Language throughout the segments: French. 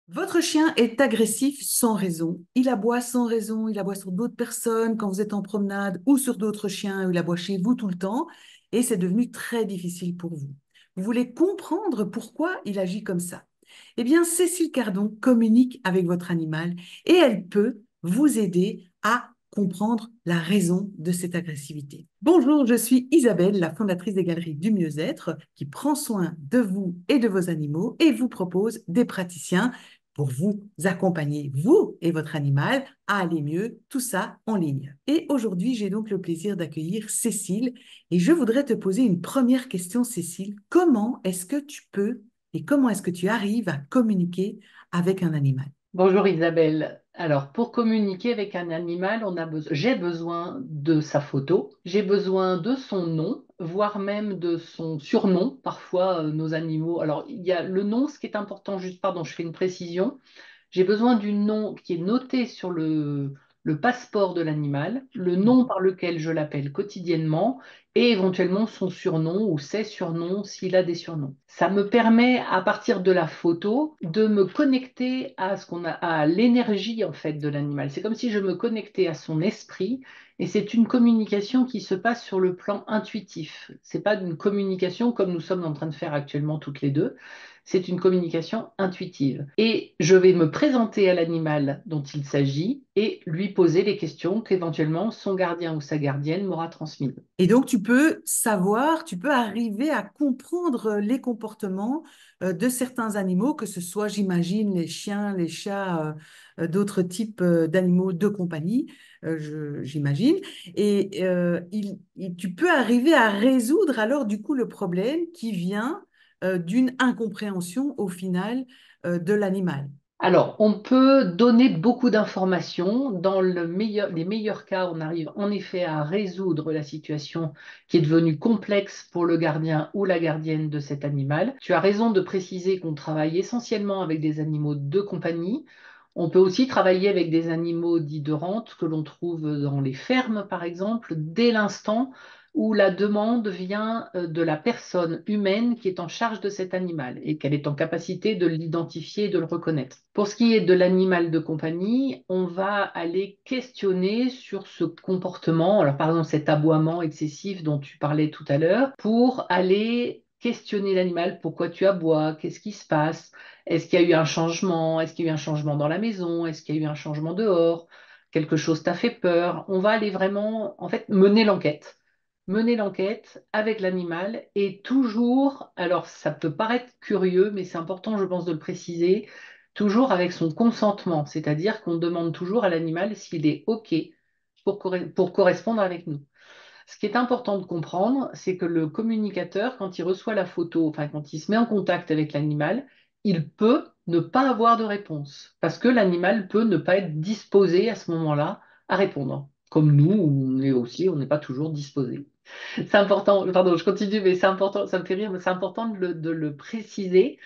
Votre chien est agressif sans raison. Il aboie sans raison, il aboie sur d'autres personnes quand vous êtes en promenade ou sur d'autres chiens, il aboie chez vous tout le temps et c'est devenu très difficile pour vous. Vous voulez comprendre pourquoi il agit comme ça. Eh bien, Cécile Cardon communique avec votre animal et elle peut vous aider à comprendre la raison de cette agressivité. Bonjour, je suis Isabelle, la fondatrice des Galeries du Mieux-être, qui prend soin de vous et de vos animaux et vous propose des praticiens pour vous accompagner, vous et votre animal, à aller mieux, tout ça en ligne. Et aujourd'hui, j'ai donc le plaisir d'accueillir Cécile et je voudrais te poser une première question, Cécile. Comment est-ce que tu peux et comment est-ce que tu arrives à communiquer avec un animal? Bonjour Isabelle. Alors, pour communiquer avec un animal, j'ai besoin de sa photo, j'ai besoin de son nom, voire même de son surnom. Parfois, nos animaux. Alors, il y a le nom, ce qui est important, juste, pardon, je fais une précision. J'ai besoin du nom qui est noté sur le passeport de l'animal, le nom par lequel je l'appelle quotidiennement et éventuellement son surnom ou ses surnoms s'il a des surnoms. Ça me permet, à partir de la photo, de me connecter à à l'énergie en fait de l'animal. C'est comme si je me connectais à son esprit et c'est une communication qui se passe sur le plan intuitif. C'est pas une communication comme nous sommes en train de faire actuellement toutes les deux, c'est une communication intuitive. Et je vais me présenter à l'animal dont il s'agit et lui poser les questions qu'éventuellement son gardien ou sa gardienne m'aura transmises. Et donc, tu peux savoir, tu peux arriver à comprendre les comportements de certains animaux, que ce soit, j'imagine, les chiens, les chats, d'autres types d'animaux de compagnie, j'imagine. Et tu peux arriver à résoudre alors, du coup, le problème qui vient d'une incompréhension au final de l'animal. Alors, on peut donner beaucoup d'informations. Dans les meilleurs cas, on arrive en effet à résoudre la situation qui est devenue complexe pour le gardien ou la gardienne de cet animal. Tu as raison de préciser qu'on travaille essentiellement avec des animaux de compagnie. On peut aussi travailler avec des animaux dits de rente que l'on trouve dans les fermes, par exemple, dès l'instant où la demande vient de la personne humaine qui est en charge de cet animal et qu'elle est en capacité de l'identifier et de le reconnaître. Pour ce qui est de l'animal de compagnie, on va aller questionner sur ce comportement, alors par exemple cet aboiement excessif dont tu parlais tout à l'heure, pour aller questionner l'animal, pourquoi tu aboies, qu'est-ce qui se passe, est-ce qu'il y a eu un changement, est-ce qu'il y a eu un changement dans la maison, est-ce qu'il y a eu un changement dehors, quelque chose t'a fait peur. On va aller vraiment, en fait, mener l'enquête avec l'animal et toujours, alors ça peut paraître curieux, mais c'est important, je pense, de le préciser, toujours avec son consentement, c'est-à-dire qu'on demande toujours à l'animal s'il est OK pour correspondre avec nous. Ce qui est important de comprendre, c'est que le communicateur, quand il reçoit la photo, enfin quand il se met en contact avec l'animal, il peut ne pas avoir de réponse, parce que l'animal peut ne pas être disposé à ce moment-là à répondre. Comme nous, on est aussi, on n'est pas toujours disposé. C'est important, pardon, je continue, mais c'est important, ça me fait rire, mais c'est important de le préciser.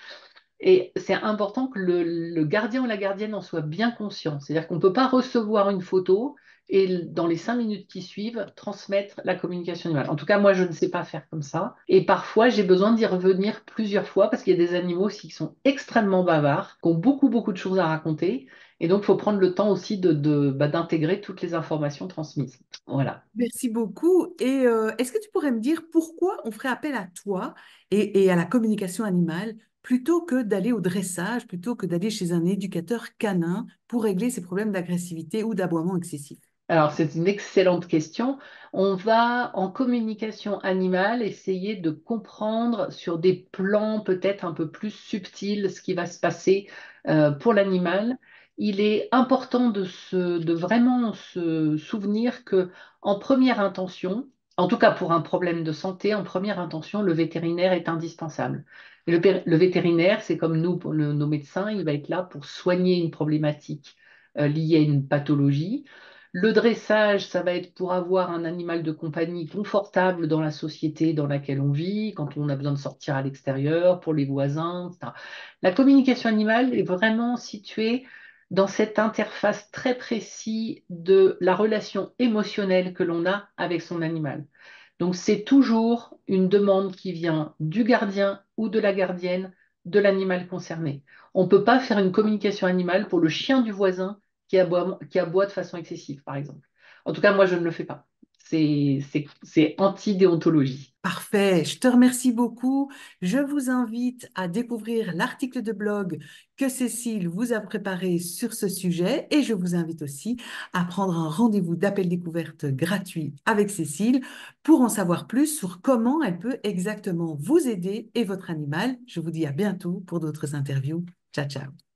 Et c'est important que le gardien ou la gardienne en soit bien conscient. C'est-à-dire qu'on ne peut pas recevoir une photo et dans les 5 minutes qui suivent, transmettre la communication animale. En tout cas, moi, je ne sais pas faire comme ça. Et parfois, j'ai besoin d'y revenir plusieurs fois parce qu'il y a des animaux aussi qui sont extrêmement bavards, qui ont beaucoup, beaucoup de choses à raconter. Et donc, il faut prendre le temps aussi d'intégrer toutes les informations transmises. Voilà. Merci beaucoup. Et est-ce que tu pourrais me dire pourquoi on ferait appel à toi et à la communication animale plutôt que d'aller au dressage, plutôt que d'aller chez un éducateur canin pour régler ces problèmes d'agressivité ou d'aboiement excessif? Alors, c'est une excellente question. On va, en communication animale, essayer de comprendre sur des plans peut-être un peu plus subtils ce qui va se passer pour l'animal. Il est important de vraiment se souvenir que, en première intention, en tout cas pour un problème de santé, en première intention, le vétérinaire est indispensable. Le vétérinaire, c'est comme nous, nos médecins, il va être là pour soigner une problématique liée à une pathologie. Le dressage, ça va être pour avoir un animal de compagnie confortable dans la société dans laquelle on vit, quand on a besoin de sortir à l'extérieur, pour les voisins, etc. La communication animale est vraiment située dans cette interface très précise de la relation émotionnelle que l'on a avec son animal. Donc c'est toujours une demande qui vient du gardien ou de la gardienne de l'animal concerné. On ne peut pas faire une communication animale pour le chien du voisin qui aboie de façon excessive, par exemple. En tout cas, moi, je ne le fais pas. C'est anti-déontologie. Parfait, je te remercie beaucoup. Je vous invite à découvrir l'article de blog que Cécile vous a préparé sur ce sujet et je vous invite aussi à prendre un rendez-vous d'appel découverte gratuit avec Cécile pour en savoir plus sur comment elle peut exactement vous aider et votre animal. Je vous dis à bientôt pour d'autres interviews. Ciao, ciao.